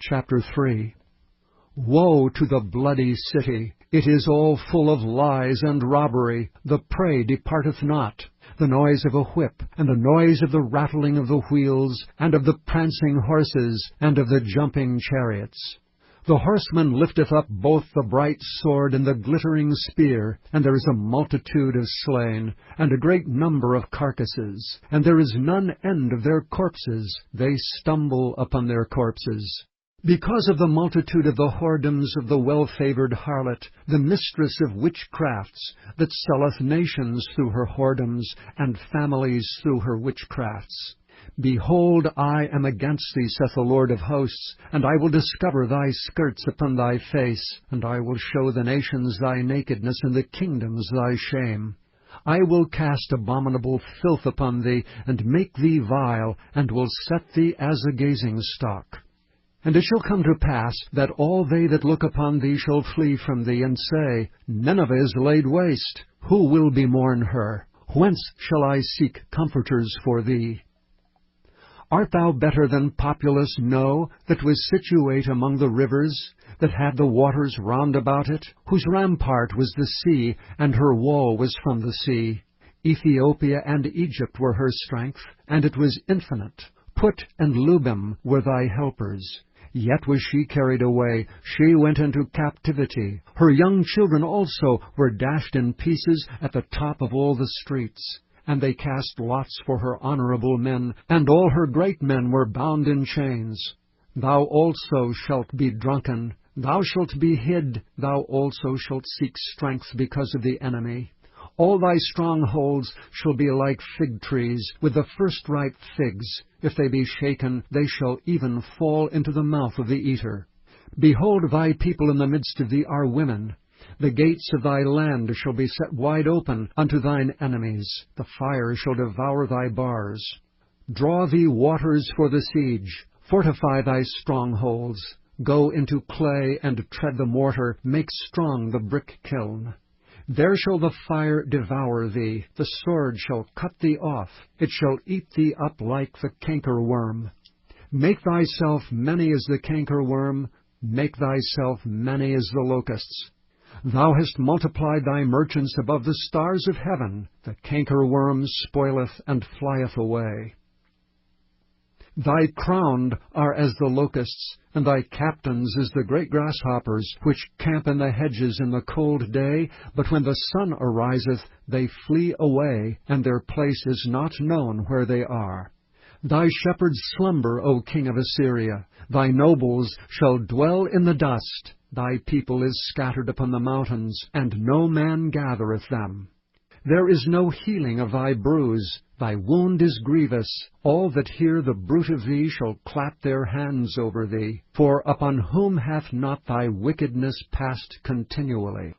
Chapter 3. Woe to the bloody city! It is all full of lies and robbery. The prey departeth not. The noise of a whip, and the noise of the rattling of the wheels, and of the prancing horses, and of the jumping chariots. The horseman lifteth up both the bright sword and the glittering spear, and there is a multitude of slain, and a great number of carcasses, and there is none end of their corpses. They stumble upon their corpses. Because of the multitude of the whoredoms of the well-favored harlot, the mistress of witchcrafts, that selleth nations through her whoredoms, and families through her witchcrafts. Behold, I am against thee, saith the Lord of hosts, and I will discover thy skirts upon thy face, and I will show the nations thy nakedness, and the kingdoms thy shame. I will cast abominable filth upon thee, and make thee vile, and will set thee as a gazing stock. And it shall come to pass, that all they that look upon thee shall flee from thee, and say, Nineveh is laid waste. Who will bemourn her? Whence shall I seek comforters for thee? Art thou better than populous No, that was situate among the rivers, that had the waters round about it, whose rampart was the sea, and her wall was from the sea? Ethiopia and Egypt were her strength, and it was infinite. Put and Lubim were thy helpers. Yet was she carried away, she went into captivity. Her young children also were dashed in pieces at the top of all the streets. And they cast lots for her honorable men, and all her great men were bound in chains. Thou also shalt be drunken, thou shalt be hid, thou also shalt seek strength because of the enemy. All thy strongholds shall be like fig trees, with the first ripe figs. If they be shaken, they shall even fall into the mouth of the eater. Behold, thy people in the midst of thee are women. The gates of thy land shall be set wide open unto thine enemies. The fire shall devour thy bars. Draw thee waters for the siege. Fortify thy strongholds. Go into clay and tread the mortar. Make strong the brick kiln. There shall the fire devour thee, the sword shall cut thee off, it shall eat thee up like the cankerworm. Make thyself many as the cankerworm, make thyself many as the locusts. Thou hast multiplied thy merchants above the stars of heaven, the cankerworm spoileth and flieth away. Thy crowned are as the locusts, and thy captains as the great grasshoppers, which camp in the hedges in the cold day, but when the sun ariseth, they flee away, and their place is not known where they are. Thy shepherds slumber, O king of Assyria. Thy nobles shall dwell in the dust. Thy people is scattered upon the mountains, and no man gathereth them. There is no healing of thy bruise. Thy wound is grievous. All that hear the bruit of thee shall clap their hands over thee. For upon whom hath not thy wickedness passed continually?